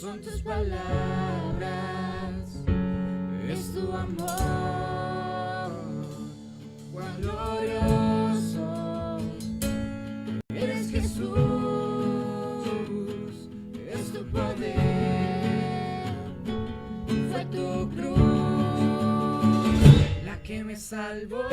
son tus palabras, es tu amor, cuán glorioso eres Jesús, es tu poder, fue tu cruz la que me salvó.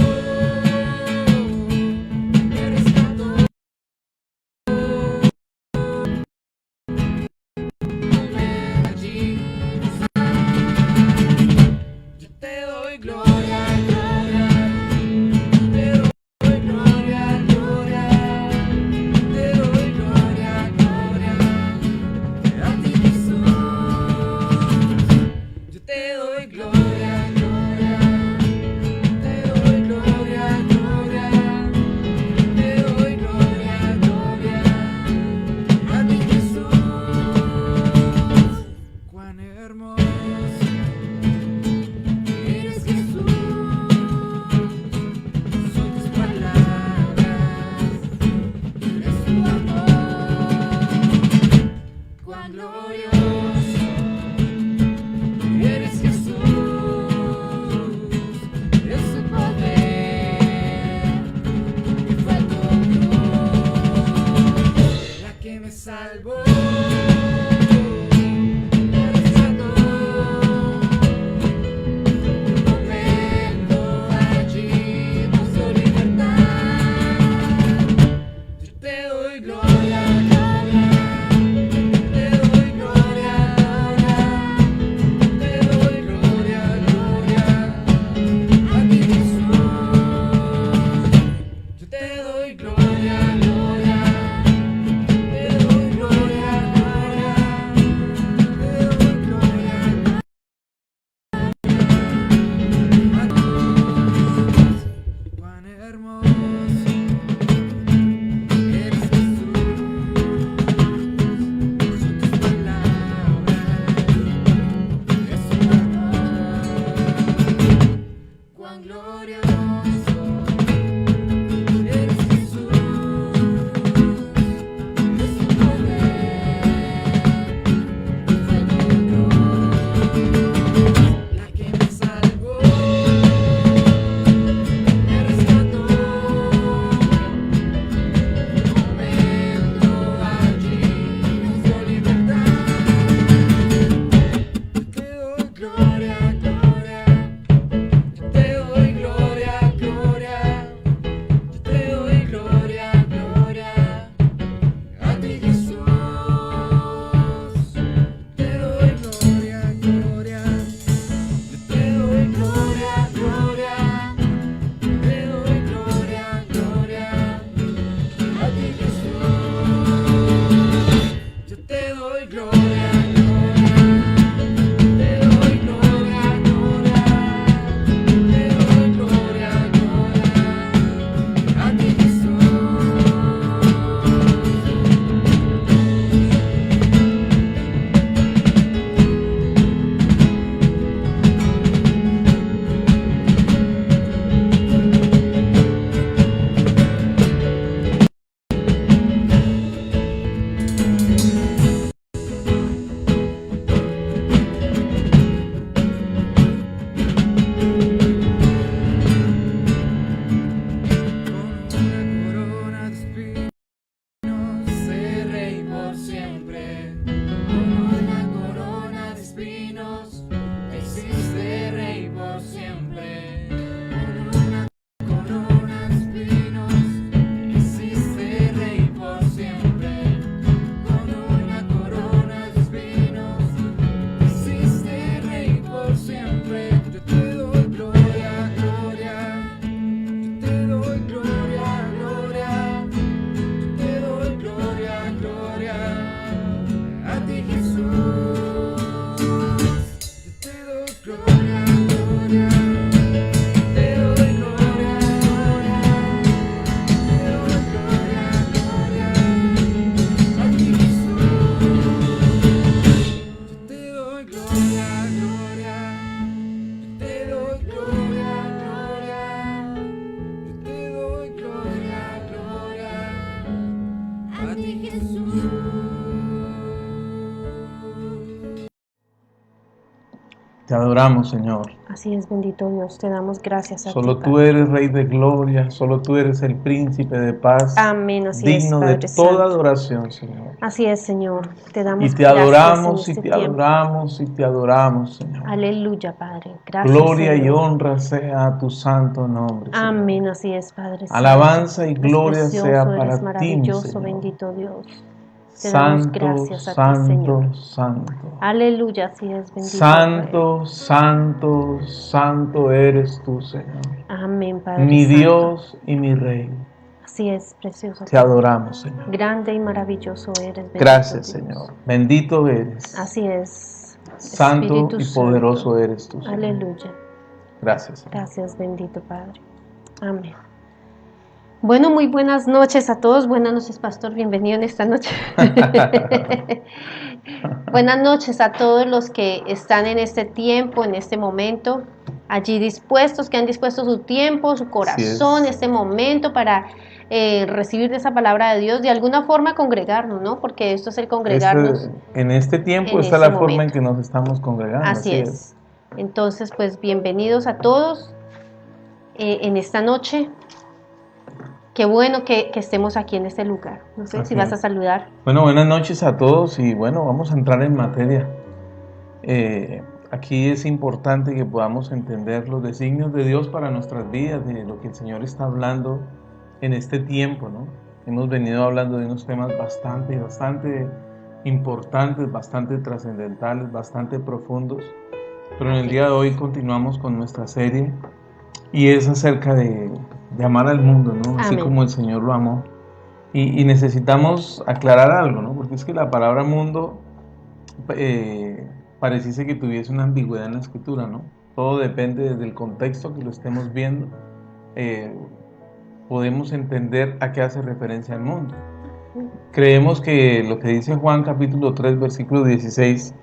Salvo. Te doy gloria, Te adoramos, Señor. Así es, bendito Dios, te damos gracias a ti, Solo tú Padre. eres Rey de gloria, solo tú eres el Príncipe de paz. Amén, así es, Digno Padre de toda Santo. adoración, Señor. Así es, Señor, te Y damos te gracias en adoramos, y este te tiempo. adoramos, y te adoramos, Señor. Aleluya, Padre. Gracias, Gloria y Señor. honra sea a tu santo nombre, Señor. Amén, así es, Padre Santo. Alabanza y Eres gloria precioso, sea eres para ti, mi maravilloso, Señor. bendito Dios. Te damos Santo, gracias a ti, santo, Señor. santo. Aleluya, así es, bendito Rey. Santo, santo, santo eres tú, Señor. Amén, Padre Mi Santo. Dios y mi Rey. Así es, precioso. Te adoramos, Señor. Grande y maravilloso eres, bendito Gracias, Dios. Señor. Bendito eres. Así es. Santo Espíritu y poderoso Santo. eres tú, Señor. Aleluya. Gracias, Señor. Gracias, bendito Padre. Amén. Bueno, muy buenas noches a todos. Buenas noches, Pastor. Bienvenido en esta noche. Buenas noches a todos los que están en este tiempo, en este momento, allí dispuestos, que han dispuesto su tiempo, su corazón, este momento para recibir de esa palabra de Dios, de alguna forma congregarnos, ¿no? Porque esto es el congregarnos. En este tiempo en está este la forma en momento. que nos estamos congregando. Así es. Entonces, pues bienvenidos a todos en esta noche. Qué bueno que estemos aquí en este lugar. No sé si vas a saludar. Bueno, buenas noches a todos y bueno, vamos a entrar en materia. Aquí es importante que podamos entender los designios de Dios para nuestras vidas, de lo que el Señor está hablando en este tiempo, ¿no? Hemos venido hablando de unos temas bastante importantes, bastante trascendentales, bastante profundos, pero en el día de hoy continuamos con nuestra serie y es acerca de amar al mundo, ¿no? Así como el Señor lo amó. Y necesitamos aclarar algo, ¿no? Porque es que la palabra mundo pareciese que tuviese una ambigüedad en la escritura, ¿no? Todo depende del contexto que lo estemos viendo. Podemos entender a qué hace referencia al mundo. Creemos que lo que dice Juan capítulo 3, versículo 16,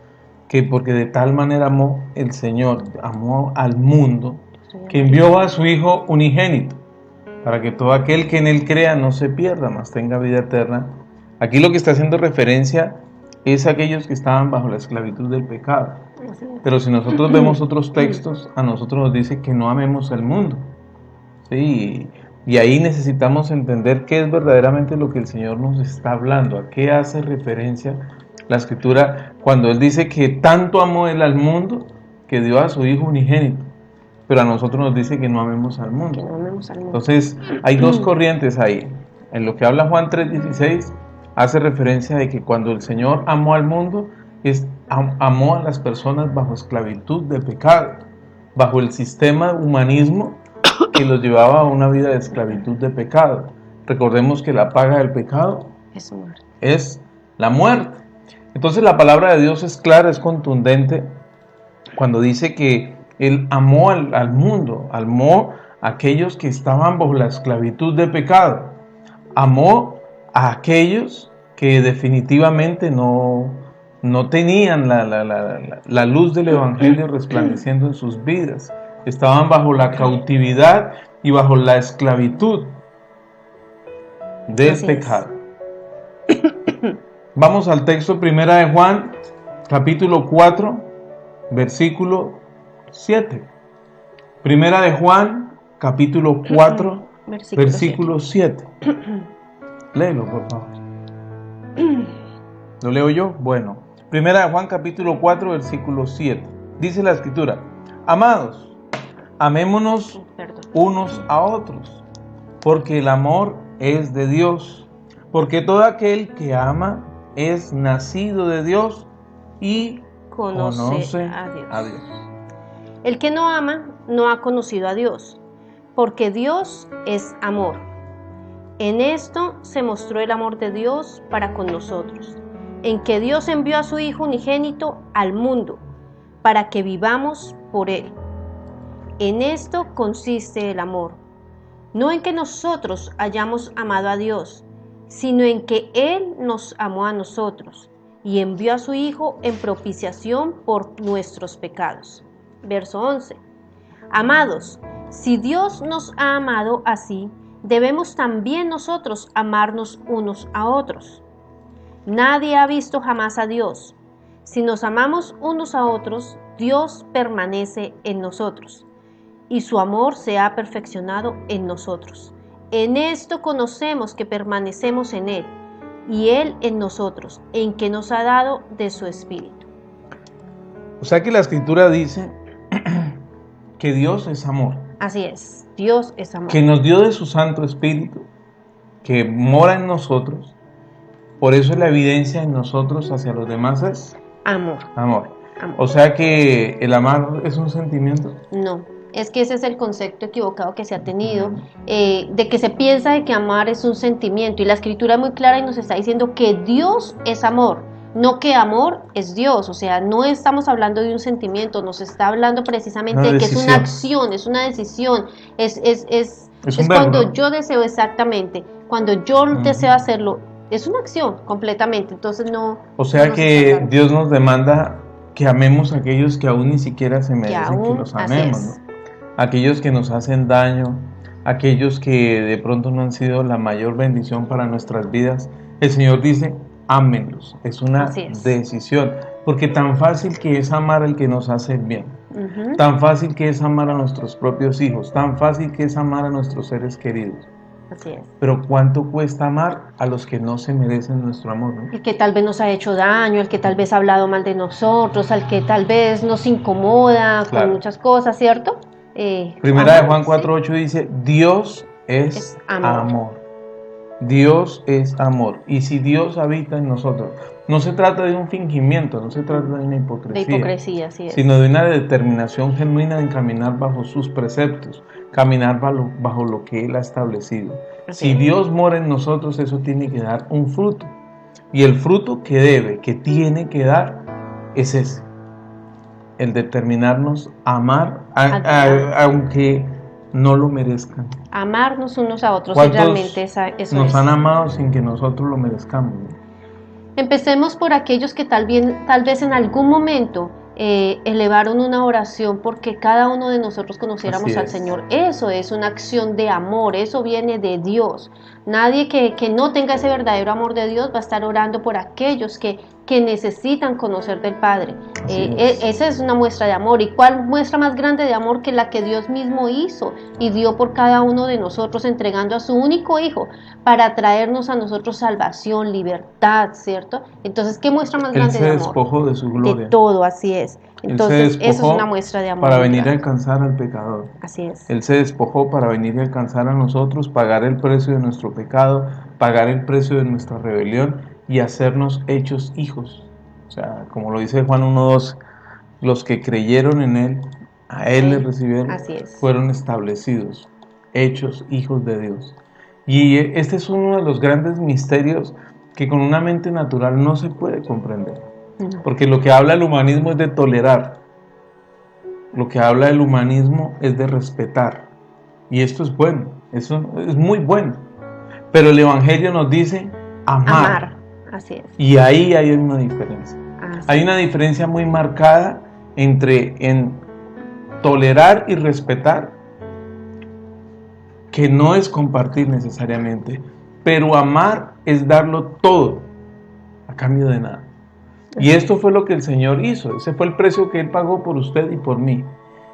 que porque de tal manera amó el Señor, amó al mundo, que envió a su Hijo unigénito, para que todo aquel que en Él crea no se pierda, mas tenga vida eterna. Aquí lo que está haciendo referencia es a aquellos que estaban bajo la esclavitud del pecado. Pero si nosotros vemos otros textos, a nosotros nos dice que no amemos al mundo. ¿Sí? Y ahí necesitamos entender qué es verdaderamente lo que el Señor nos está hablando, a qué hace referencia la Escritura cuando Él dice que tanto amó Él al mundo que dio a su Hijo unigénito. Pero a nosotros nos dice que no amemos al mundo. Entonces, hay dos corrientes ahí. En lo que habla Juan 3:16, hace referencia de que cuando el Señor amó al mundo, amó a las personas bajo esclavitud de pecado, bajo el sistema humanismo que los llevaba a una vida de esclavitud de pecado. Recordemos que la paga del pecado es la muerte. Entonces, la palabra de Dios es clara, es contundente, cuando dice que Él amó al mundo, amó a aquellos que estaban bajo la esclavitud de pecado, amó a aquellos que definitivamente no tenían la luz del Evangelio resplandeciendo en sus vidas, estaban bajo la cautividad y bajo la esclavitud del pecado. Vamos al texto, primera de Juan, capítulo 4, versículo 7. Primera de Juan, capítulo 4, versículo 7. Léelo, por favor. ¿Lo leo yo? Bueno. Primera de Juan, capítulo 4, versículo 7. Dice la Escritura: Amados, amémonos unos a otros, porque el amor es de Dios. Porque todo aquel que ama es nacido de Dios y conoce a Dios. El que no ama no ha conocido a Dios, porque Dios es amor. En esto se mostró el amor de Dios para con nosotros, en que Dios envió a su Hijo unigénito al mundo, para que vivamos por Él. En esto consiste el amor, no en que nosotros hayamos amado a Dios, sino en que Él nos amó a nosotros y envió a su Hijo en propiciación por nuestros pecados. Verso 11. Amados, si Dios nos ha amado así, debemos también nosotros amarnos unos a otros. Nadie ha visto jamás a Dios. Si nos amamos unos a otros, Dios permanece en nosotros y su amor se ha perfeccionado en nosotros. En esto conocemos que permanecemos en Él y Él en nosotros, en que nos ha dado de su Espíritu. O sea que la Escritura dice que Dios es amor, Así es, Dios es amor. que nos dio de su Santo Espíritu, que mora en nosotros. Por eso la evidencia en nosotros hacia los demás es Amor. amor. Amor. O sea que el amar es un sentimiento. No, es que ese es el concepto equivocado que se ha tenido, de que se piensa de que amar es un sentimiento, y la Escritura es muy clara y nos está diciendo que Dios es amor, no que amor es Dios. O sea, no estamos hablando de un sentimiento, nos está hablando precisamente Una de que es decisión. una acción, es una decisión, es un verbo, cuando ¿no? yo deseo, exactamente, cuando yo deseo hacerlo, es una acción completamente. Entonces no. O sea no nos está que hablando. Dios nos demanda que amemos a aquellos que aún ni siquiera se merecen que aún, los así amemos, es. ¿no? Aquellos que nos hacen daño, aquellos que de pronto no han sido la mayor bendición para nuestras vidas. El Señor dice, ámenlos. Es una Así es. decisión, porque tan fácil que es amar al que nos hace el bien, Ujú. tan fácil que es amar a nuestros propios hijos, tan fácil que es amar a nuestros seres queridos. Así es. Pero ¿cuánto cuesta amar a los que no se merecen nuestro amor, ¿no? El que tal vez nos ha hecho daño, el que tal vez ha hablado mal de nosotros, al que tal vez nos incomoda Claro. con muchas cosas, ¿cierto? Primera de amar, Juan sí. 4:8 dice, Dios es Es amor. amor. Dios es amor. Y si Dios habita en nosotros, no se trata de un fingimiento, no se trata de una De hipocresía, hipocresía, así es. sino de una determinación genuina en caminar bajo sus preceptos, caminar bajo lo que Él ha establecido. Así Si es. Dios mora en nosotros, eso tiene que dar un fruto. Y el fruto que tiene que dar, es ese. El determinarnos a amar, aunque no lo merezcan. Amarnos unos a otros, y ¿Cuántos realmente eso nos es. han amado sin que nosotros lo merezcamos? Empecemos por aquellos que tal vez en algún momento elevaron una oración porque cada uno de nosotros conociéramos Así al es. Señor. Eso es una acción de amor, eso viene de Dios. Nadie que no tenga ese verdadero amor de Dios va a estar orando por aquellos que necesitan conocer del Padre. Así es. Esa es una muestra de amor. ¿Y cuál muestra más grande de amor que la que Dios mismo hizo y dio por cada uno de nosotros, entregando a su único Hijo para traernos a nosotros salvación, libertad, ¿cierto? Entonces, ¿qué muestra más Él grande se de amor? despojó de su gloria. De todo, así es. Él Entonces, se eso es despojó una muestra de amor. para muy venir a grande. alcanzar al pecador. Así es. Él se despojó para venir a alcanzar a nosotros, pagar el precio de nuestro pecado, pagar el precio de nuestra rebelión y hacernos hechos hijos. O sea, como lo dice Juan 1:12, los que creyeron en Él, a Él le recibieron, así es. fueron establecidos, hechos hijos de Dios. Y este es uno de los grandes misterios que con una mente natural no se puede comprender. No. Porque lo que habla el humanismo es de tolerar. Lo que habla el humanismo es de respetar. Y esto es bueno, eso es muy bueno. Pero el Evangelio nos dice amar. Así es. Y ahí hay una diferencia. Así Hay una diferencia muy marcada entre en tolerar y respetar, que no es compartir necesariamente, pero amar es darlo todo a cambio de nada. Y esto fue lo que el Señor hizo. Ese fue el precio que Él pagó por usted y por mí.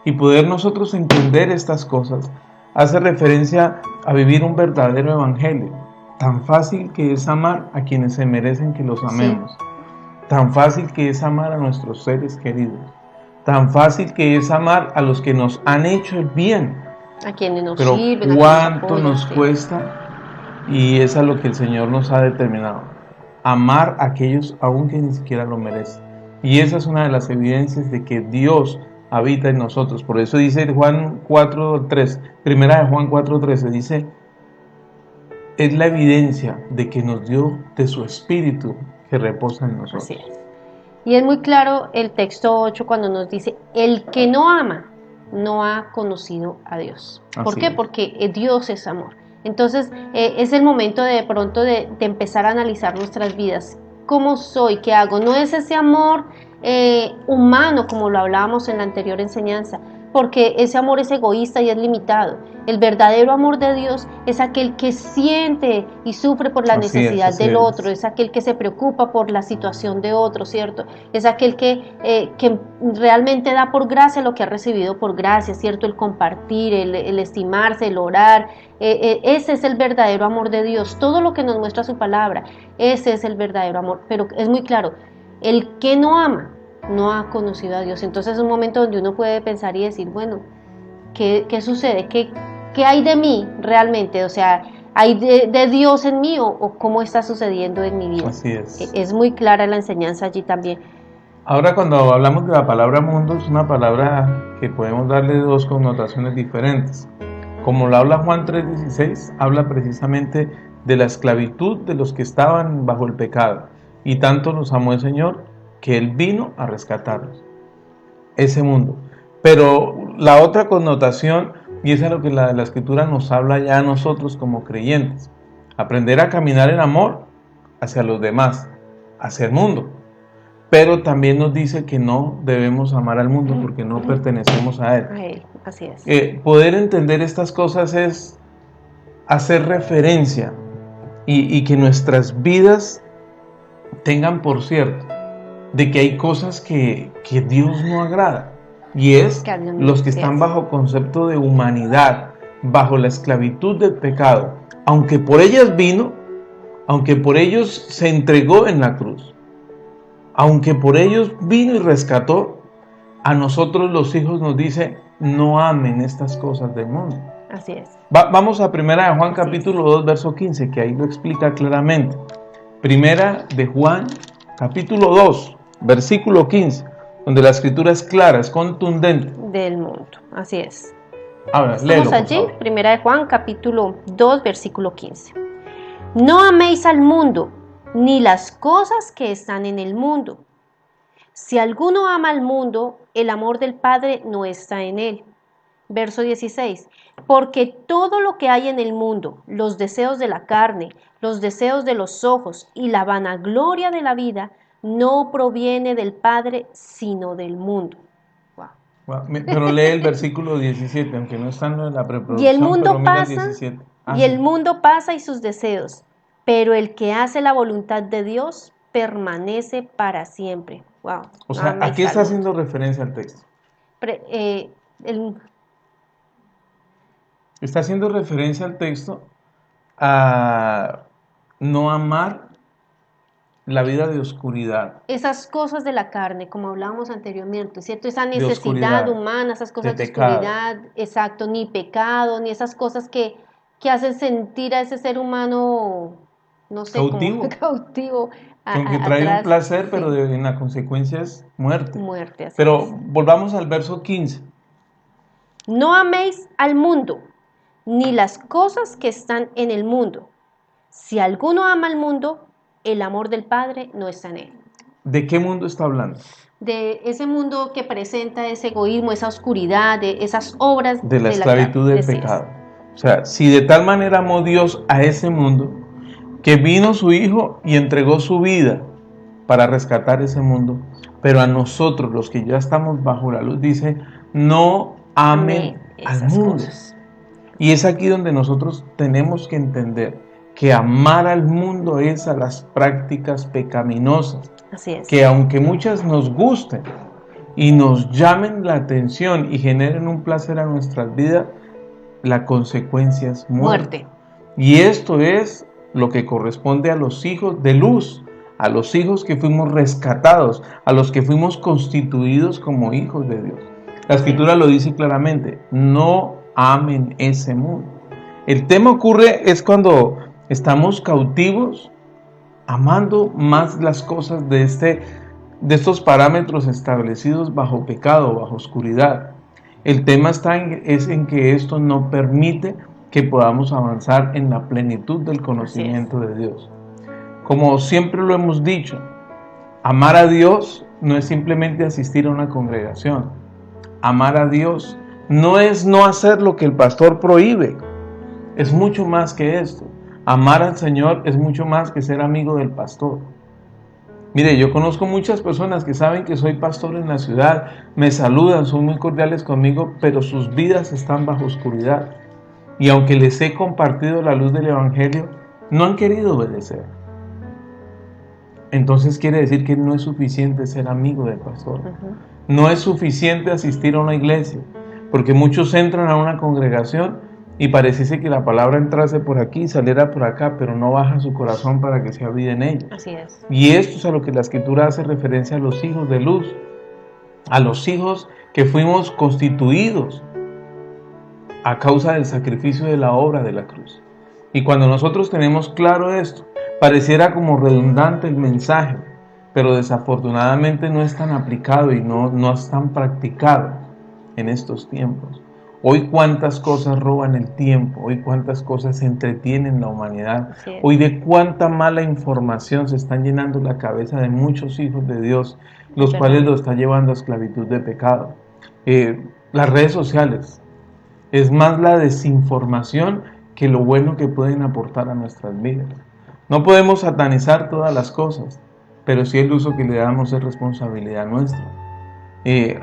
Y poder nosotros entender estas cosas hace referencia a vivir un verdadero evangelio. Tan fácil que es amar a quienes se merecen que los amemos. Sí. Tan fácil que es amar a nuestros seres queridos. Tan fácil que es amar a los que nos han hecho el bien. A quienes nos Pero sirven, cuánto nos cuesta, y es a lo que el Señor nos ha determinado. Amar a aquellos aun que ni siquiera lo merecen. Y esa es una de las evidencias de que Dios habita en nosotros. Por eso dice Juan 4:3, primera de Juan 4:13, dice, es la evidencia de que nos dio de su Espíritu que reposa en nosotros. Así es. Y es muy claro el texto 8 cuando nos dice, el que no ama no ha conocido a Dios. ¿Por qué? Porque Dios es amor. Entonces es el momento de pronto de empezar a analizar nuestras vidas. ¿Cómo soy? ¿Qué hago? No es ese amor humano como lo hablábamos en la anterior enseñanza. porque ese amor es egoísta y es limitado. El verdadero amor de Dios es aquel que siente y sufre por la Así necesidad así del es. otro, es aquel que se preocupa por la situación de otro, ¿cierto? Es aquel que realmente da por gracia lo que ha recibido por gracia, ¿cierto? El compartir, el estimarse, el orar. Ese es el verdadero amor de Dios. Todo lo que nos muestra su palabra, ese es el verdadero amor. Pero es muy claro, el que no ama no ha conocido a Dios. Entonces es un momento donde uno puede pensar y decir, bueno, ¿qué sucede? ¿Qué hay de mí realmente? O sea, ¿hay de Dios en mí o cómo está sucediendo en mi vida? Así es. Es muy clara la enseñanza allí también. Ahora, cuando hablamos de la palabra mundo, es una palabra que podemos darle dos connotaciones diferentes. Como lo habla Juan 3:16, habla precisamente de la esclavitud de los que estaban bajo el pecado. Y tanto nos amó el Señor que Él vino a rescatarlos. Ese mundo. Pero la otra connotación, y es a lo que la Escritura nos habla ya a nosotros como creyentes, aprender a caminar en amor hacia los demás, hacia el mundo. Pero también nos dice que no debemos amar al mundo porque no pertenecemos a él. A Él, así es. Poder entender estas cosas es hacer referencia y que nuestras vidas tengan por cierto de que hay cosas que Dios no agrada. Y es Que a Dios no los que le están interesa. bajo concepto de humanidad, bajo la esclavitud del pecado. Aunque por ellas vino, aunque por ellos se entregó en la cruz, aunque por ellos vino y rescató, a nosotros los hijos nos dice, no amen estas cosas del mundo. Así es. Vamos a Primera de Juan Así capítulo 2, verso 15, que ahí lo explica claramente. Primera de Juan capítulo 2, versículo 15, donde la escritura es clara, es contundente. Del mundo, así es. Ahora, léelo, Estamos por allí, favor. Primera de Juan, capítulo 2, versículo 15. No améis al mundo, ni las cosas que están en el mundo. Si alguno ama al mundo, el amor del Padre no está en él. Verso 16. Porque todo lo que hay en el mundo, los deseos de la carne, los deseos de los ojos y la vanagloria de la vida, no proviene del Padre, sino del mundo. Wow. Pero lee el versículo 17, aunque no está en la preproducción. Y el mundo pero mira el pasa, 17. y el mundo pasa y sus deseos, pero el que hace la voluntad de Dios permanece para siempre. Wow. O sea, aquí está haciendo referencia al texto. Está haciendo referencia al texto a no amar la vida de oscuridad. Esas cosas de la carne, como hablábamos anteriormente, ¿cierto? Esa De necesidad oscuridad, humana, esas cosas de de pecado. oscuridad, exacto, ni pecado, ni esas cosas que hacen sentir a ese ser humano, no sé, Cautivo. como cautivo. Aunque trae atrás, un placer, sí. pero en la consecuencia es muerte. Muerte, así Pero es. volvamos al verso 15. No améis al mundo, ni las cosas que están en el mundo. Si alguno ama al mundo, el amor del Padre no está en él. ¿De qué mundo está hablando? De ese mundo que presenta ese egoísmo, esa oscuridad, de esas obras De la esclavitud carne. del pecado. O sea, si de tal manera amó Dios a ese mundo, que vino su Hijo y entregó su vida para rescatar ese mundo, pero a nosotros, los que ya estamos bajo la luz, dice, no amen al mundo. Cosas. Y es aquí donde nosotros tenemos que entender que amar al mundo es a las prácticas pecaminosas, Así es. que aunque muchas nos gusten y nos llamen la atención y generen un placer a nuestras vidas, la consecuencia es muerte. Y esto es lo que corresponde a los hijos de luz, a los hijos que fuimos rescatados, a los que fuimos constituidos como hijos de Dios. La Escritura lo dice claramente, no amen ese mundo. El tema ocurre es cuando estamos cautivos, amando más las cosas de estos parámetros establecidos bajo pecado, bajo oscuridad. El tema es en que esto no permite que podamos avanzar en la plenitud del conocimiento de Dios. Como siempre lo hemos dicho, amar a Dios no es simplemente asistir a una congregación. Amar a Dios no es no hacer lo que el pastor prohíbe. Es mucho más que esto. Amar al Señor es mucho más que ser amigo del pastor. Mire, yo conozco muchas personas que saben que soy pastor en la ciudad, me saludan, son muy cordiales conmigo, pero sus vidas están bajo oscuridad. Y aunque les he compartido la luz del Evangelio, no han querido obedecer. Entonces quiere decir que no es suficiente ser amigo del pastor. No es suficiente asistir a una iglesia, porque muchos entran a una congregación y pareciese que la palabra entrase por aquí y saliera por acá, pero no baja su corazón para que se abrir en ella. Así es. Y esto es a lo que la Escritura hace referencia a los hijos de luz, a los hijos que fuimos constituidos a causa del sacrificio de la obra de la cruz. Y cuando nosotros tenemos claro esto, pareciera como redundante el mensaje, pero desafortunadamente no es tan aplicado y no es tan practicado en estos tiempos. Hoy cuántas cosas roban el tiempo, hoy cuántas cosas entretienen la humanidad, Sí. hoy de cuánta mala información se están llenando la cabeza de muchos hijos de Dios, los cuales lo están llevando a esclavitud de pecado. Las redes sociales, es más la desinformación que lo bueno que pueden aportar a nuestras vidas. No podemos satanizar todas las cosas, pero sí el uso que le damos es responsabilidad nuestra.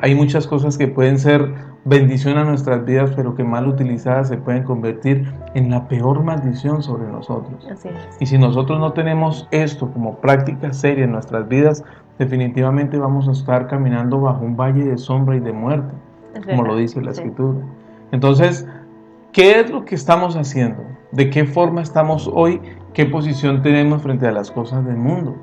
Hay muchas cosas que pueden ser bendición a nuestras vidas, pero que mal utilizadas se pueden convertir en la peor maldición sobre nosotros. Así es. Y si nosotros no tenemos esto como práctica seria en nuestras vidas, definitivamente vamos a estar caminando bajo un valle de sombra y de muerte, como lo dice la Escritura. Entonces, ¿qué es lo que estamos haciendo? ¿De qué forma estamos hoy? ¿Qué posición tenemos frente a las cosas del mundo?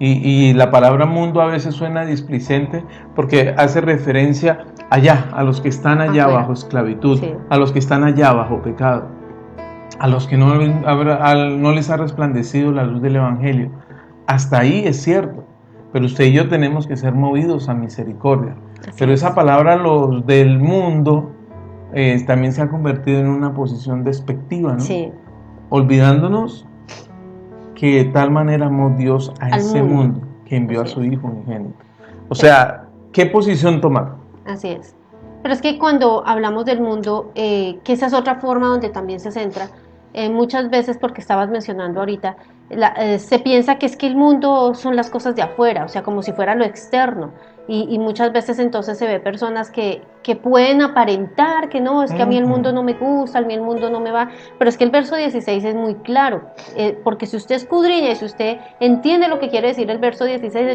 Y la palabra mundo a veces suena displicente porque hace referencia allá, a los que están allá bajo esclavitud, sí, a los que están allá bajo pecado, a los que no les ha resplandecido la luz del Evangelio. Hasta ahí es cierto, pero usted y yo tenemos que ser movidos a misericordia. Pero esa palabra, los del mundo, también se ha convertido en una posición despectiva, ¿no? Sí. Olvidándonos que de tal manera amó Dios a ese mundo que envió a su Hijo unigénito. O sea, ¿qué posición tomar? Así es. Pero es que cuando hablamos del mundo, que esa es otra forma donde también se centra, muchas veces, porque estabas mencionando ahorita, se piensa que es que el mundo son las cosas de afuera, o sea, como si fuera lo externo. Y muchas veces entonces se ve personas que pueden aparentar que no, es que a mí el mundo no me gusta, a mí el mundo no me va, pero es que el verso 16 es muy claro, porque si usted escudriña y si usted entiende lo que quiere decir el verso 16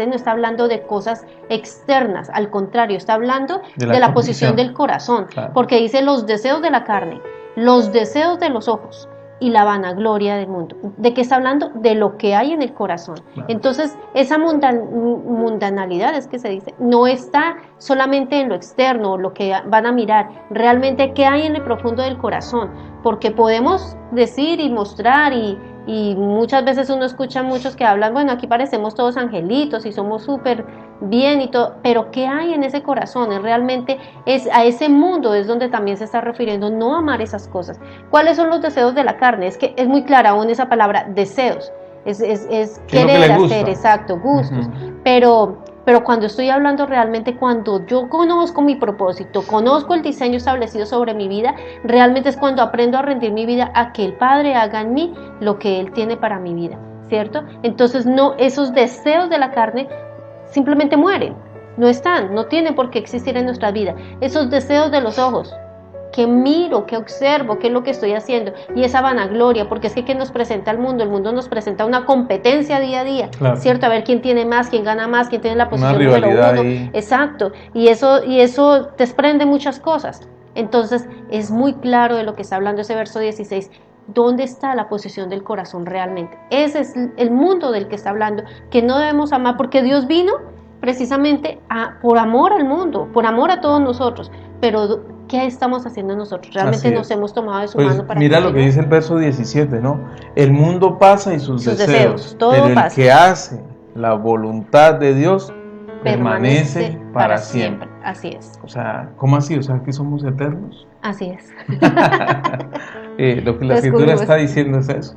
no está hablando de cosas externas, al contrario, está hablando de la posición del corazón, claro, porque dice los deseos de la carne, los deseos de los ojos y la vanagloria del mundo. ¿De qué está hablando? De lo que hay en el corazón. Claro. Entonces, esa mundanalidad, es que se dice, no está solamente en lo externo, lo que van a mirar, realmente qué hay en el profundo del corazón, porque podemos decir y mostrar y muchas veces uno escucha a muchos que hablan, bueno, aquí parecemos todos angelitos y somos súper bien y todo, pero ¿qué hay en ese corazón? Realmente a ese mundo es donde también se está refiriendo, no amar esas cosas. ¿Cuáles son los deseos de la carne? Es que es muy clara aún esa palabra, deseos, es querer hacer, exacto, gustos, pero cuando estoy hablando realmente, cuando yo conozco mi propósito, conozco el diseño establecido sobre mi vida, realmente es cuando aprendo a rendir mi vida a que el Padre haga en mí lo que Él tiene para mi vida, ¿cierto? Entonces no, esos deseos de la carne simplemente mueren, no están, no tienen por qué existir en nuestra vida. Esos deseos de los ojos, que miro, que observo, qué es lo que estoy haciendo, y esa vanagloria, porque es que ¿qué nos presenta el mundo? El mundo nos presenta una competencia día a día, claro, ¿cierto? A ver quién tiene más, quién gana más, quién tiene la posición número uno, exacto, y eso desprende muchas cosas. Entonces es muy claro de lo que está hablando ese verso 16, ¿dónde está la posición del corazón realmente? Ese es el mundo del que está hablando, que no debemos amar, porque Dios vino precisamente por amor al mundo, por amor a todos nosotros, pero ¿qué estamos haciendo nosotros? Realmente nos hemos tomado de su mano para mira lo que dice el verso 17, ¿no? El mundo pasa y sus deseos, todo pero el que hace la voluntad de Dios permanece para siempre. Así es. O sea, ¿cómo así? O sea, que somos eternos. Así es. Lo que la Escritura está diciendo es eso.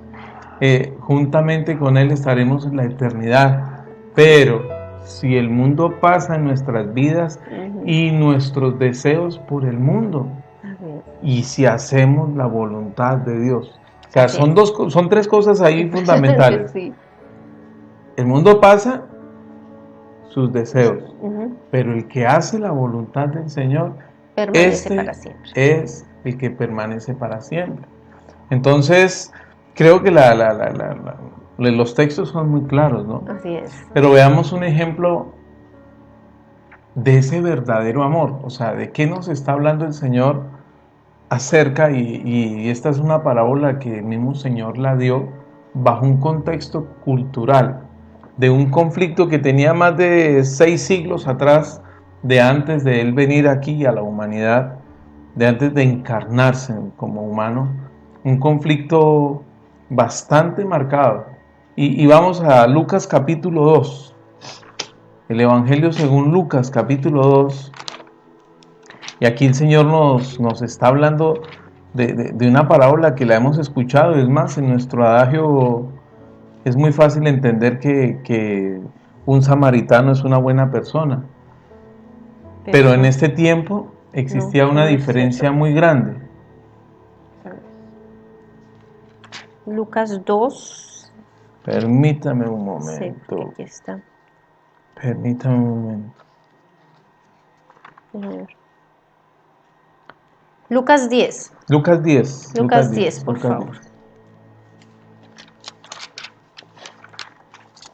Juntamente con Él estaremos en la eternidad, pero si el mundo pasa en nuestras vidas y nuestros deseos por el mundo, y si hacemos la voluntad de Dios, o sea, son tres cosas ahí fundamentales. Sí. El mundo pasa sus deseos, Ujú. pero el que hace la voluntad del Señor, Permanece para siempre. es el que permanece para siempre. Entonces, creo que los textos son muy claros, ¿no? Así es. Pero veamos un ejemplo de ese verdadero amor, o sea, de qué nos está hablando el Señor acerca, y esta es una parábola que el mismo Señor la dio bajo un contexto cultural, de un conflicto que tenía más de 6 siglos atrás, de antes de Él venir aquí a la humanidad, de antes de encarnarse como humano, un conflicto bastante marcado. Y vamos a Lucas capítulo 2, el Evangelio según Lucas capítulo 2, y aquí el Señor nos está hablando de una parábola que la hemos escuchado. Es más, en nuestro adagio es muy fácil entender que un samaritano es una buena persona, pero en este tiempo existía no una es diferencia cierto. muy grande. Lucas 2. Permítame un Sí, porque momento. aquí está. Permítame un momento. A ver. Lucas 10. Lucas 10. Lucas 10, por Lucas favor. 10.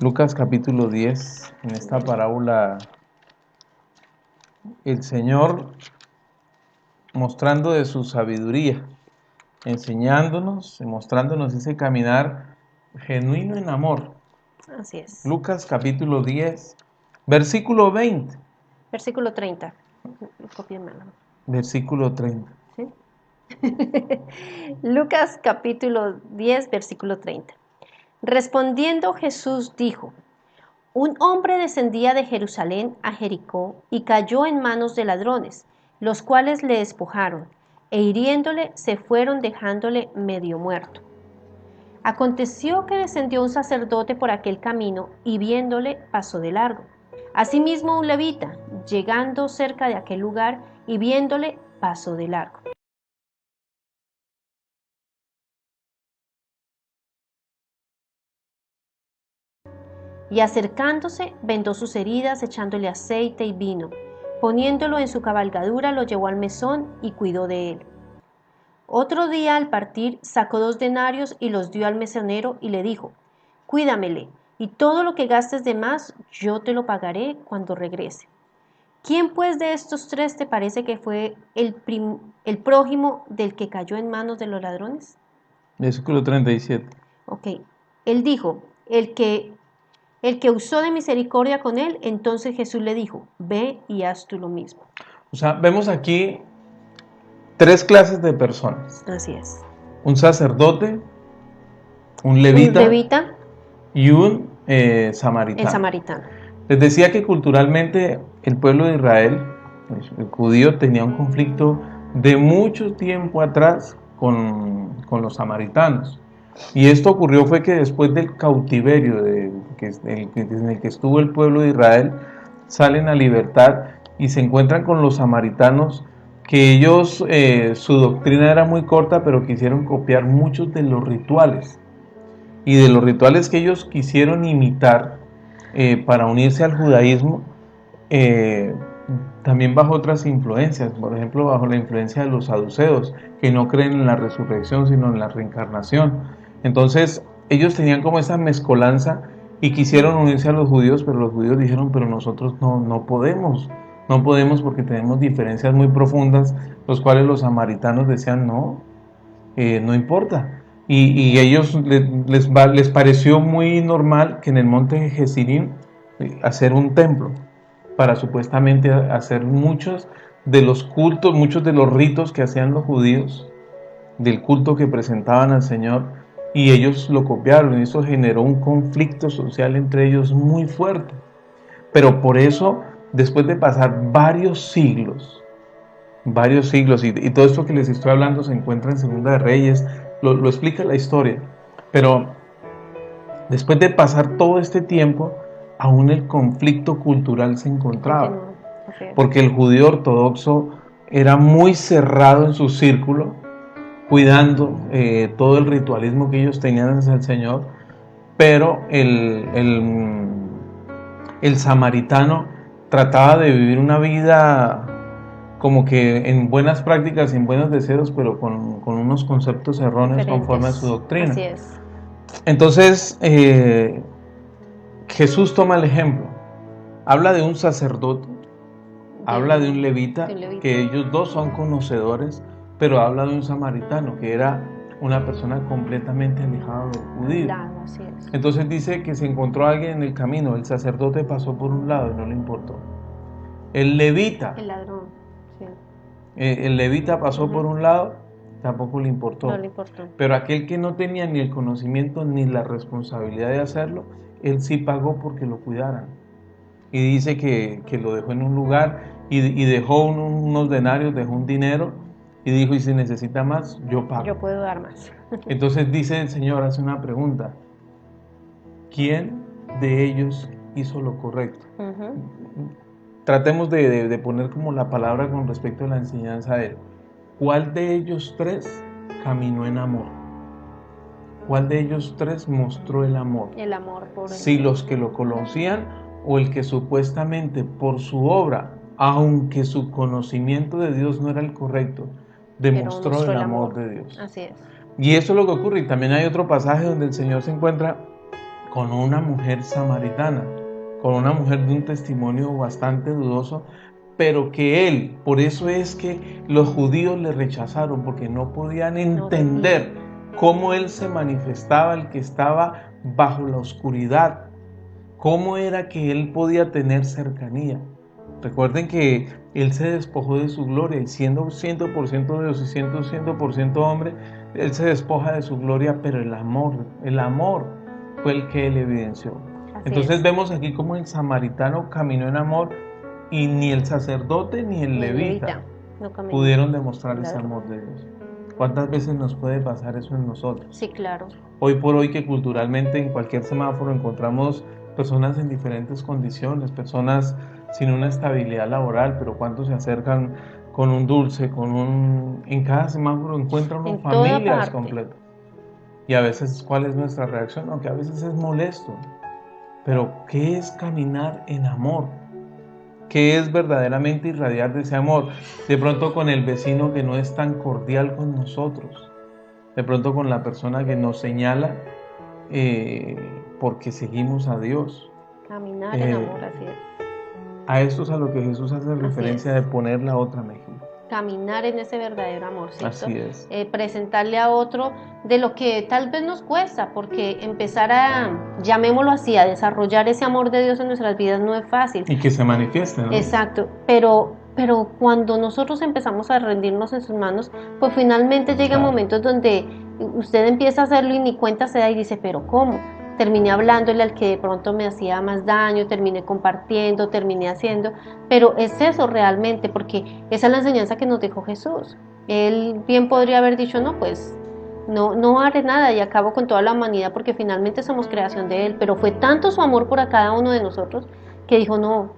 Lucas capítulo 10. En esta parábola, el Señor, mostrando de su sabiduría, enseñándonos y mostrándonos ese caminar genuino en amor. Así es. Lucas capítulo 10, versículo 20, Versículo 30. Cópiamelo. versículo 30. ¿Sí? Lucas capítulo 10, versículo 30. Respondiendo Jesús dijo: Un hombre descendía de Jerusalén a Jericó y cayó en manos de ladrones, los cuales le despojaron, e hiriéndole se fueron dejándole medio muerto. Aconteció que descendió un sacerdote por aquel camino y viéndole pasó de largo. Asimismo un levita, llegando cerca de aquel lugar y viéndole pasó de largo. Y acercándose, vendó sus heridas, echándole aceite y vino. Poniéndolo en su cabalgadura, lo llevó al mesón y cuidó de él. Otro día, al partir, sacó 2 denarios y los dio al mesonero y le dijo: Cuídamele, y todo lo que gastes de más, yo te lo pagaré cuando regrese. ¿Quién pues de estos 3 te parece que fue el prójimo del que cayó en manos de los ladrones? Versículo 37. Ok, él dijo: el que usó de misericordia con él. Entonces Jesús le dijo: Ve y haz tú lo mismo. O sea, vemos aquí 3 clases de personas: Así es. un sacerdote, un levita, Un levita, y un el samaritano. samaritano. Les decía que culturalmente el pueblo de Israel, el judío, tenía un conflicto de mucho tiempo atrás con los samaritanos. Y esto ocurrió fue que después del cautiverio en el que estuvo el pueblo de Israel, salen a libertad y se encuentran con los samaritanos, que ellos, su doctrina era muy corta, pero quisieron copiar muchos de los rituales. Y de los rituales que ellos quisieron imitar para unirse al judaísmo, también bajo otras influencias, por ejemplo bajo la influencia de los saduceos, que no creen en la resurrección sino en la reencarnación. Entonces ellos tenían como esa mezcolanza y quisieron unirse a los judíos, pero los judíos dijeron: pero nosotros no podemos porque tenemos diferencias muy profundas, los cuales los samaritanos decían: no importa. Y ellos les pareció muy normal que en el monte Gerizim hacer un templo para supuestamente hacer muchos de los cultos, muchos de los ritos que hacían los judíos, del culto que presentaban al Señor, y ellos lo copiaron, y eso generó un conflicto social entre ellos muy fuerte. Pero por eso, después de pasar varios siglos, y todo esto que les estoy hablando se encuentra en Segunda de Reyes, lo explica la historia, pero después de pasar todo este tiempo, aún el conflicto cultural se encontraba, porque el judío ortodoxo era muy cerrado en su círculo, cuidando todo el ritualismo que ellos tenían hacia el Señor, pero el samaritano trataba de vivir una vida como que en buenas prácticas y en buenos deseos, pero con unos conceptos erróneos Diferentes. conforme a su doctrina. Así es. Entonces, Jesús toma el ejemplo. Habla de un sacerdote, habla de un levita, que ellos dos son conocedores, pero habla de un samaritano, que era una persona completamente alejada del judío. Claro, así es. Entonces dice que se encontró alguien en el camino, el sacerdote pasó por un lado y no le importó. El levita, El ladrón, sí. el levita pasó por un lado, tampoco le importó. No le importó. Pero aquel que no tenía ni el conocimiento ni la responsabilidad de hacerlo, él sí pagó porque lo cuidaran. Y dice que lo dejó en un lugar y dejó unos denarios, dejó un dinero y dijo, y si necesita más, yo pago. Yo puedo dar más. Entonces dice el Señor, hace una pregunta. ¿Quién de ellos hizo lo correcto? Ujú. Tratemos de poner como la palabra con respecto a la enseñanza de él. ¿Cuál de ellos tres caminó en amor? ¿Cuál de ellos tres mostró el amor? El amor por él. Si los que lo conocían o el que supuestamente por su obra, aunque su conocimiento de Dios no era el correcto, demostró mostró el el amor amor. de Dios. Así es. Y eso es lo que ocurre. Y también hay otro pasaje donde el Señor se encuentra con una mujer samaritana, con una mujer de un testimonio bastante dudoso, pero que él, por eso es que los judíos le rechazaron, porque no podían entender cómo él se manifestaba, el que estaba bajo la oscuridad, cómo era que él podía tener cercanía. Recuerden que él se despojó de su gloria, y siendo 100% Dios y siendo 100% hombre, él se despoja de su gloria, pero el amor fue el que él evidenció. Entonces vemos aquí cómo el samaritano caminó en amor, y ni el sacerdote ni el levita no pudieron demostrar ese amor de Dios. ¿Cuántas veces nos puede pasar eso en nosotros? Sí, claro. Hoy por hoy, que culturalmente en cualquier semáforo encontramos personas en diferentes condiciones, personas sin una estabilidad laboral, pero ¿cuántos se acercan con un dulce, en cada semáforo encuentran En familias completas? Y a veces, ¿cuál es nuestra reacción? Aunque a veces es molesto. Pero, ¿qué es caminar en amor? ¿Qué es verdaderamente irradiar de ese amor? De pronto con el vecino que no es tan cordial con nosotros. De pronto con la persona que nos señala porque seguimos a Dios. Caminar en amor, así es. A esto es a lo que Jesús hace referencia de poner la otra mejilla. Caminar en ese verdadero amor, ¿cierto? Así es. Presentarle a otro de lo que tal vez nos cuesta, porque empezar a, llamémoslo así, a desarrollar ese amor de Dios en nuestras vidas no es fácil. Y que se manifieste, ¿no? Exacto, pero cuando nosotros empezamos a rendirnos en sus manos, pues finalmente llegan momentos donde usted empieza a hacerlo y ni cuenta se da y dice, pero ¿cómo? Terminé hablándole al que de pronto me hacía más daño, terminé compartiendo, terminé haciendo, pero es eso realmente, porque esa es la enseñanza que nos dejó Jesús. Él bien podría haber dicho, no, pues no haré nada y acabo con toda la humanidad porque finalmente somos creación de Él, pero fue tanto su amor por a cada uno de nosotros que dijo, no,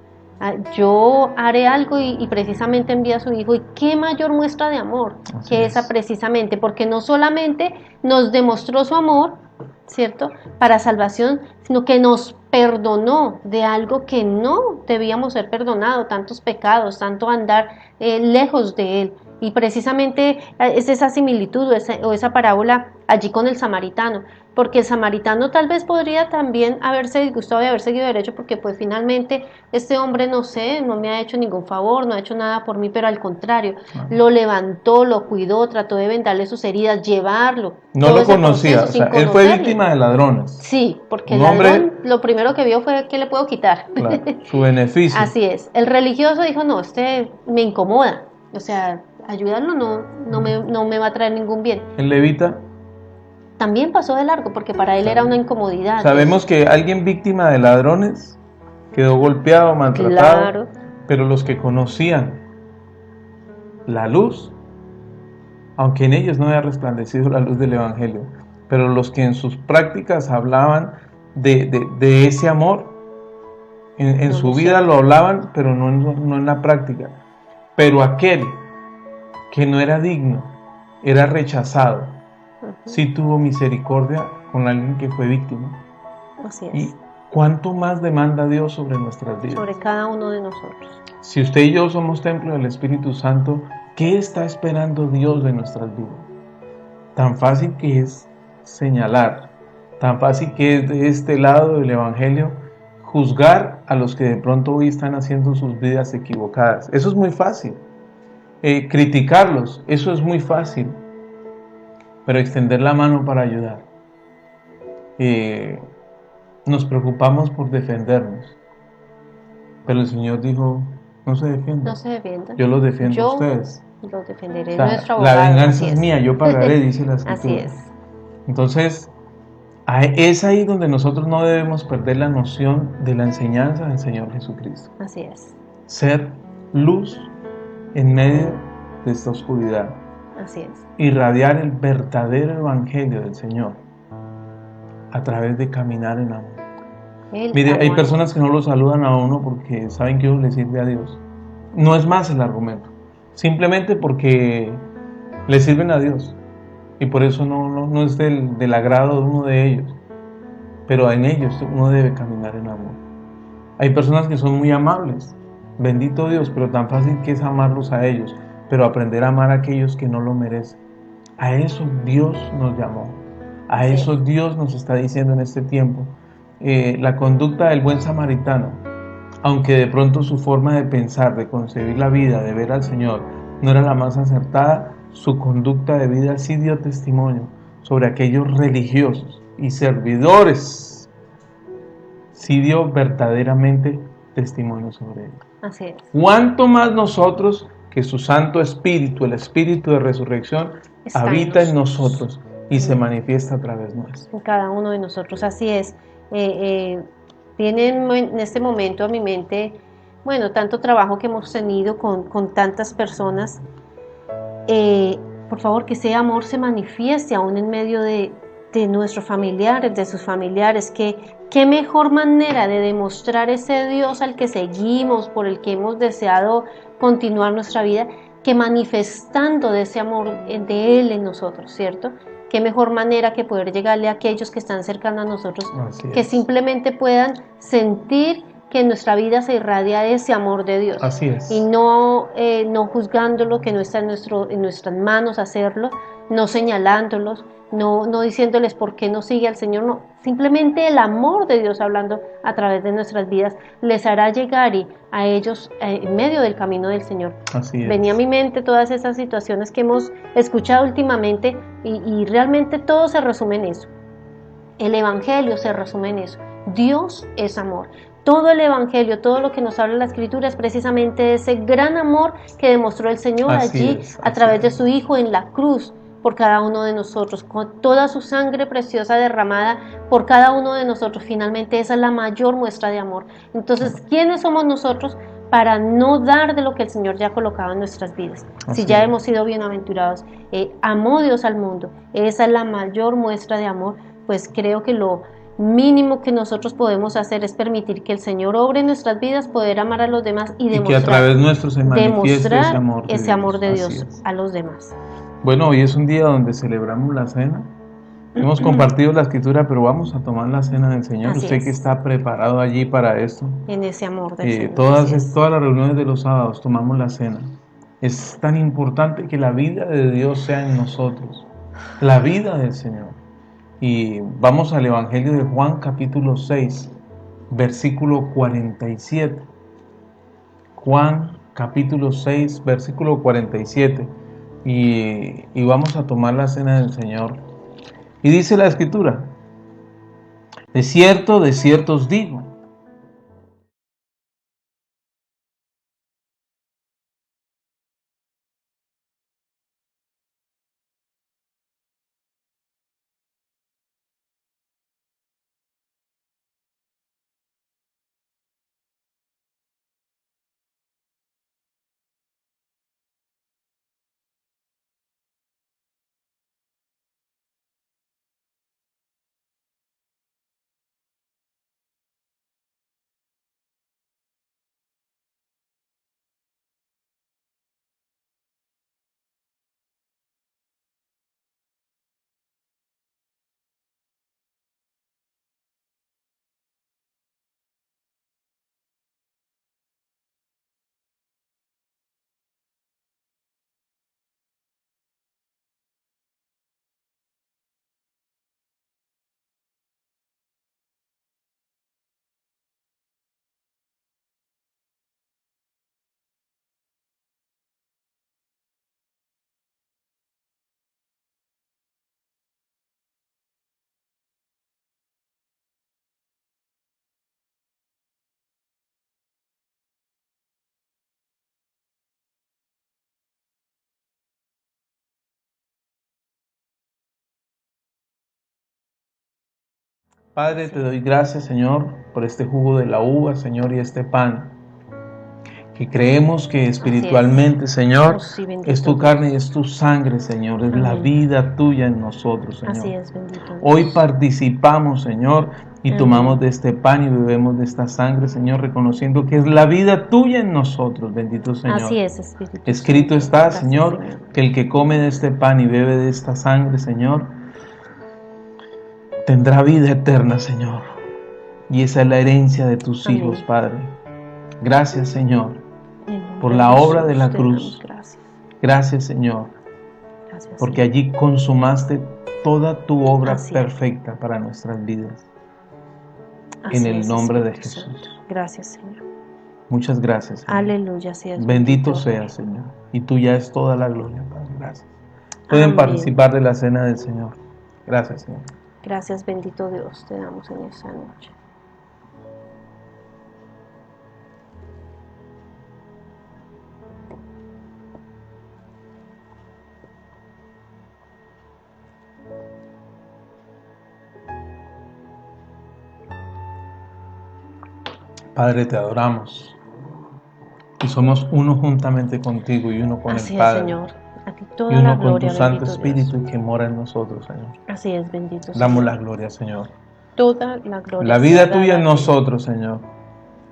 yo haré algo y precisamente envía a su Hijo. Y qué mayor muestra de amor que esa precisamente, porque no solamente nos demostró su amor, ¿cierto?, para salvación, sino que nos perdonó de algo que no debíamos ser perdonado, tantos pecados, tanto andar lejos de Él. Y precisamente es esa similitud o esa parábola allí con el samaritano, porque el samaritano tal vez podría también haberse disgustado y haber seguido derecho, porque pues finalmente este hombre no me ha hecho ningún favor, no ha hecho nada por mí, pero al contrario, lo levantó, lo cuidó, trató de vendarle sus heridas, llevarlo. No lo conocía, o sea, él fue víctima de ladrones. Sí, porque el ladrón lo primero que vio fue ¿qué le puedo quitar? Claro, su beneficio. Así es. El religioso dijo, no, este me incomoda, o sea, ayudarlo no me va a traer ningún bien. El levita también pasó de largo porque para él era una incomodidad. Sabemos que alguien víctima de ladrones quedó golpeado, maltratado, claro. Pero los que conocían la luz, aunque en ellos no había resplandecido la luz del Evangelio, pero los que en sus prácticas hablaban de ese amor, en su vida lo hablaban, pero no en la práctica. Pero aquel que no era digno, era rechazado, sí tuvo misericordia con alguien que fue víctima. Así ¿Y es. cuánto más demanda Dios sobre nuestras vidas? Sobre cada uno de nosotros. Si usted y yo somos templo del Espíritu Santo, ¿qué está esperando Dios de nuestras vidas? Tan fácil que es señalar, tan fácil que es de este lado del Evangelio juzgar a los que de pronto hoy están haciendo sus vidas equivocadas. Eso es muy fácil. Criticarlos, eso es muy fácil. Pero extender la mano para ayudar. Nos preocupamos por defendernos. Pero el Señor dijo, no se defiendan. No se defiendan. Yo los defiendo a Yo ustedes. los O defenderé. Es sea, nuestro la abogado. venganza Así es es. mía, yo pagaré, dice la Así Escritura. es. Entonces, es ahí donde nosotros no debemos perder la noción de la enseñanza del Señor Jesucristo. Así es. Ser luz en medio de esta oscuridad. Así es. Irradiar el verdadero evangelio del Señor a través de caminar en amor. Él Mire, hay amó al personas que no lo saludan a uno porque saben que uno le sirve a Dios. No es más el argumento. Simplemente porque le sirven a Dios. Y por eso no es del agrado de uno de ellos. Pero en ellos uno debe caminar en amor. Hay personas que son muy amables. Bendito Dios, pero tan fácil que es amarlos a ellos. Pero aprender a amar a aquellos que no lo merecen. A eso Dios nos llamó. A Así eso es. Dios nos está diciendo en este tiempo. La conducta del buen samaritano, aunque de pronto su forma de pensar, de concebir la vida, de ver al Señor, no era la más acertada, su conducta de vida sí dio testimonio sobre aquellos religiosos y servidores. Sí dio verdaderamente testimonio sobre ellos. Así es. ¿Cuánto más nosotros, que su Santo Espíritu, el Espíritu de resurrección, Está habita en nosotros y se manifiesta a través nuestro? en cada uno de nosotros? Así es. Viene en este momento a mi mente, bueno, tanto trabajo que hemos tenido con tantas personas. Por favor, que ese amor se manifieste aún en medio de nuestros familiares, de sus familiares. Qué mejor manera de demostrar ese Dios al que seguimos, por el que hemos deseado continuar nuestra vida, que manifestando de ese amor de Él en nosotros, ¿cierto? Qué mejor manera que poder llegarle a aquellos que están cercanos a nosotros, que simplemente puedan sentir que en nuestra vida se irradia ese amor de Dios. Así es. Y no juzgándolo, que no está en nuestras manos hacerlo, no señalándolos, no diciéndoles por qué no sigue al Señor, no. Simplemente el amor de Dios hablando a través de nuestras vidas les hará llegar a ellos en medio del camino del Señor. Así es. Venía a mi mente todas esas situaciones que hemos escuchado últimamente y realmente todo se resume en eso. El Evangelio se resume en eso. Dios es amor. Todo el Evangelio, todo lo que nos habla la Escritura es precisamente ese gran amor que demostró el Señor allí a través de su Hijo en la cruz por cada uno de nosotros, con toda su sangre preciosa derramada por cada uno de nosotros. Finalmente esa es la mayor muestra de amor. Entonces, ¿quiénes somos nosotros para no dar de lo que el Señor ya ha colocado en nuestras vidas? Si ya hemos sido bienaventurados, amó Dios al mundo, esa es la mayor muestra de amor. Pues creo que lo mínimo que nosotros podemos hacer es permitir que el Señor obre en nuestras vidas, poder amar a los demás y demostrar, que a través nuestro se manifieste ese amor de Dios a los demás. Bueno, hoy es un día donde celebramos la cena. Hemos compartido la Escritura, pero vamos a tomar la cena del Señor. Así Usted es. que está preparado allí para esto. En ese amor del Señor. Todas las reuniones de los sábados tomamos la cena. Es tan importante que la vida de Dios sea en nosotros. La vida del Señor. Y vamos al Evangelio de Juan capítulo 6, versículo 47. Juan capítulo 6, versículo 47. Y vamos a tomar la cena del Señor. Y dice la Escritura: de cierto os digo, Padre, te doy gracias, Señor, por este jugo de la uva, Señor, y este pan, que creemos que espiritualmente, Señor, Sí, bendito es tu Dios. carne y es tu sangre, Señor, es la Amén. vida tuya en nosotros, Señor. Así es, bendito Dios. Hoy participamos, Señor, y Amén. tomamos de este pan y bebemos de esta sangre, Señor, reconociendo que es la vida tuya en nosotros, bendito Señor. Así es, Espíritu Escrito Santo. está, Gracias, Señor, que el que come de este pan y bebe de esta sangre, Señor, tendrá vida eterna, Señor. Y esa es la herencia de tus Amén. hijos, Padre. Gracias, Señor, En nombre por la obra de Jesús, la te cruz. damos gracias. Gracias, Señor, Gracias, porque Señor. allí consumaste toda tu obra Así es. perfecta para nuestras vidas. Así En el es, nombre de Espíritu Jesús. Santo. Gracias, Señor. Muchas gracias, Señor. Aleluya, así es. Bendito Rey. seas, Señor. Y tuya es toda la gloria, Padre. Gracias. Pueden Amén. participar de la cena del Señor. Gracias, Señor. Gracias, bendito Dios, te damos en esta noche. Padre, te adoramos. Y somos uno juntamente contigo y uno con Así el es, Padre. Señor. A ti Y toda la uno con tu gloria, Santo bendito Espíritu Dios. que mora en nosotros, Señor. Así es, bendito Damos Señor. la gloria, Señor. Toda la gloria. La sea vida dada tuya a en ti. nosotros, Señor.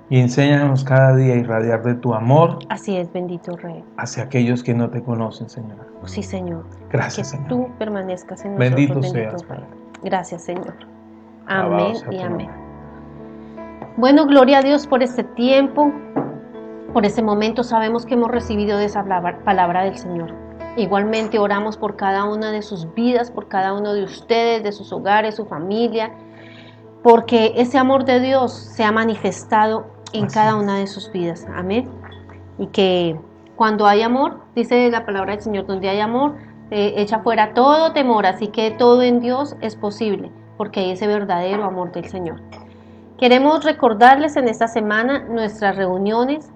Y enséñanos cada día a irradiar de tu amor Así es, bendito Rey. hacia aquellos que no te conocen, Señor. Sí, Señor. Gracias, Que Señor. tú permanezcas en nosotros, Bendito bendito seas, Rey. Padre. Gracias, Señor. Alabado Amén sea y tu amén. nombre. Bueno, gloria a Dios por este tiempo, por este momento. Sabemos que hemos recibido de esa palabra del Señor. Igualmente oramos por cada una de sus vidas, por cada uno de ustedes, de sus hogares, su familia, porque ese amor de Dios se ha manifestado en Así cada es. una de sus vidas. Amén. Y que cuando hay amor, dice la palabra del Señor, donde hay amor, echa fuera todo temor. Así que todo en Dios es posible, porque hay ese verdadero amor del Señor. Queremos recordarles en esta semana nuestras reuniones.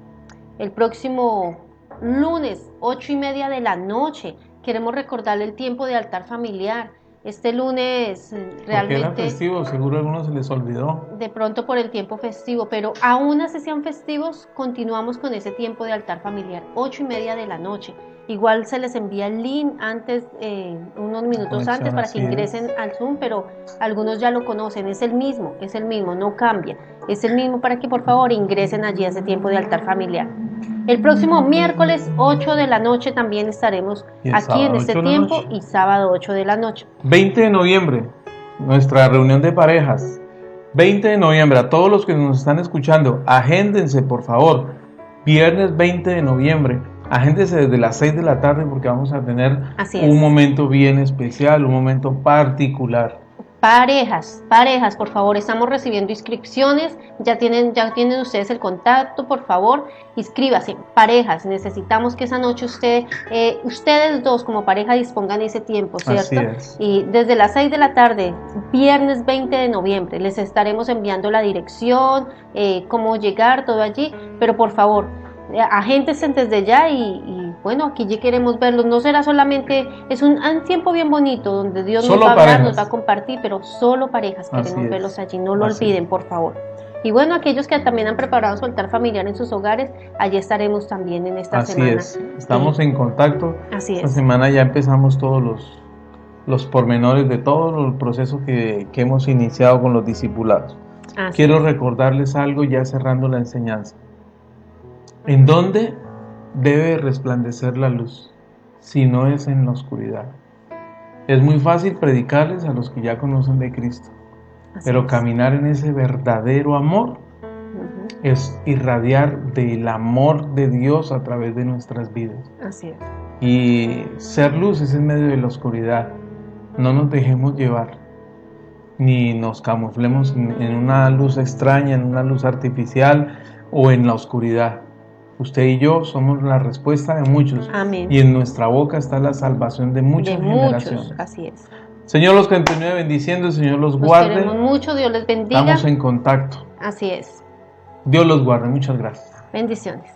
El próximo lunes, 8:30 de la noche, queremos recordarle el tiempo de altar familiar. Este lunes Porque era realmente, festivo, seguro a algunos se les olvidó. de pronto por el tiempo festivo, pero aún así sean festivos, continuamos con ese tiempo de altar familiar, 8:30 de la noche. Igual se les envía el link antes, unos minutos Conexión, antes para que así es. ingresen al Zoom, pero algunos ya lo conocen, es el mismo, no cambia. Es el mismo para que por favor ingresen allí a ese tiempo de altar familiar. El próximo miércoles 8 de la noche también estaremos Y el aquí sábado en este 8 de la tiempo noche. y sábado 8 de la noche. 20 de noviembre, nuestra reunión de parejas. 20 de noviembre, a todos los que nos están escuchando, agéndense por favor. Viernes 20 de noviembre, agéndense desde las 6 de la tarde porque vamos a tener Así es. un momento bien especial, un momento particular. Parejas, por favor, estamos recibiendo inscripciones, ya tienen ustedes el contacto, por favor, inscríbase. Parejas, necesitamos que esa noche ustedes dos como pareja dispongan ese tiempo, ¿cierto? Así es. Y desde las 6 de la tarde, viernes 20 de noviembre, les estaremos enviando la dirección, cómo llegar, todo allí, pero por favor, agéntense desde ya y bueno, aquí ya queremos verlos. No será solamente, es un tiempo bien bonito donde Dios Solo nos va a hablar, parejas. nos va a compartir, pero solo parejas Así queremos es. verlos allí, no lo Así olviden, por favor. Y bueno, aquellos que también han preparado su altar familiar en sus hogares, allí estaremos también en esta Así semana. es, estamos en contacto. Así Esta es. semana ya empezamos todos los pormenores de todo el proceso que hemos iniciado con los discipulados. Así Quiero es. recordarles algo ya cerrando la enseñanza. ¿En dónde debe resplandecer la luz? Si no es en la oscuridad. Es muy fácil predicarles a los que ya conocen de Cristo, Así pero es. caminar en ese verdadero amor Ujú. es irradiar del amor de Dios a través de nuestras vidas. Así es. Y ser luces en medio de la oscuridad. No nos dejemos llevar, ni nos camuflemos en una luz extraña, en una luz artificial o en la oscuridad. Usted y yo somos la respuesta de muchos. Amén. Y en nuestra boca está la salvación de muchas De generaciones. muchos, así es. Señor los continúe bendiciendo, el Señor los Los guarde. queremos mucho, Dios les bendiga. Estamos en contacto. Así es. Dios los guarde. Muchas gracias. Bendiciones.